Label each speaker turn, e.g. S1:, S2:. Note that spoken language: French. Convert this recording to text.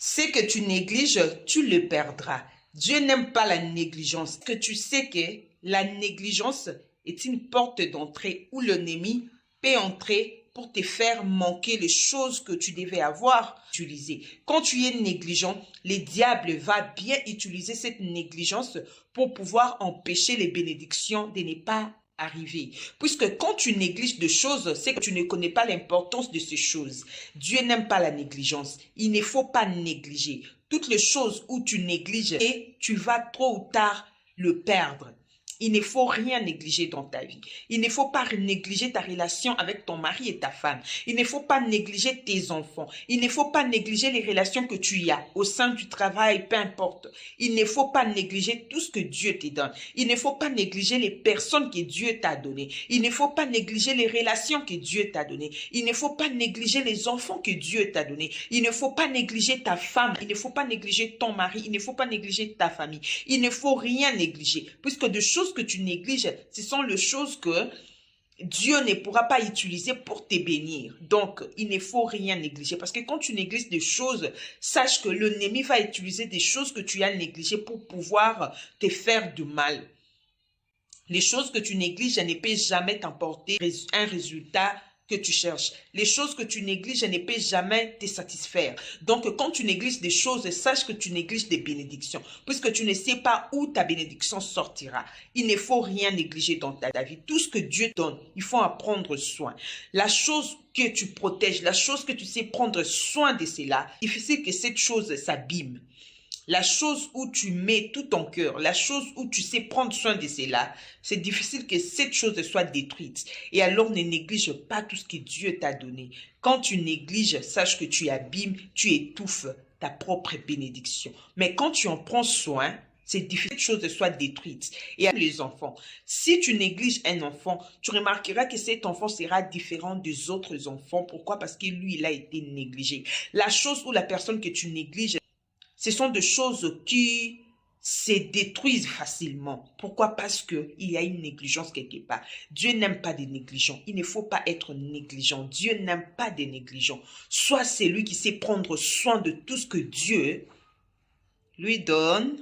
S1: Ce que tu négliges, tu le perdras. Dieu n'aime pas la négligence. Que tu sais que la négligence est une porte d'entrée où l'ennemi peut entrer pour te faire manquer les choses que tu devais avoir utilisées. Quand tu es négligent, le diable va bien utiliser cette négligence pour pouvoir empêcher les bénédictions de ne pas arriver. Puisque quand tu négliges des choses, c'est que tu ne connais pas l'importance de ces choses. Dieu n'aime pas la négligence. Il ne faut pas négliger. Toutes les choses où tu négliges et tu vas tôt ou tard le perdre. Il ne faut rien négliger dans ta vie. Il ne faut pas négliger ta relation avec ton mari et ta femme. Il ne faut pas négliger tes enfants. Il ne faut pas négliger les relations que tu as au sein du travail, peu importe. Il ne faut pas négliger tout ce que Dieu te donne. Il ne faut pas négliger les personnes que Dieu t'a données. Il ne faut pas négliger les relations que Dieu t'a données. Il ne faut pas négliger les enfants que Dieu t'a donnés. Il ne faut pas négliger ta femme. Il ne faut pas négliger ton mari. Il ne faut pas négliger ta famille. Il ne faut rien négliger, puisque de choses que tu négliges, ce sont les choses que Dieu ne pourra pas utiliser pour te bénir. Donc, il ne faut rien négliger. Parce que quand tu négliges des choses, sache que l'ennemi va utiliser des choses que tu as négligées pour pouvoir te faire du mal. Les choses que tu négliges, elles ne peuvent jamais t'apporter un résultat que tu cherches. Les choses que tu négliges, elles ne peuvent jamais te satisfaire. Donc, quand tu négliges des choses, sache que tu négliges des bénédictions, puisque tu ne sais pas où ta bénédiction sortira. Il ne faut rien négliger dans ta vie. Tout ce que Dieu donne, il faut en prendre soin. La chose que tu protèges, la chose que tu sais prendre soin de cela, il faut que cette chose s'abîme. La chose où tu mets tout ton cœur, la chose où tu sais prendre soin de cela, c'est difficile que cette chose soit détruite. Et alors ne néglige pas tout ce que Dieu t'a donné. Quand tu négliges, sache que tu abîmes, tu étouffes ta propre bénédiction. Mais quand tu en prends soin, c'est difficile que cette chose soit détruite. Et à les enfants, si tu négliges un enfant, tu remarqueras que cet enfant sera différent des autres enfants. Pourquoi? Parce que lui, il a été négligé. La chose ou la personne que tu négliges, ce sont des choses qui se détruisent facilement. Pourquoi? Parce qu'il y a une négligence quelque part. Dieu n'aime pas des négligents. Il ne faut pas être négligent. Dieu n'aime pas des négligents. Sois celui qui sait prendre soin de tout ce que Dieu lui donne.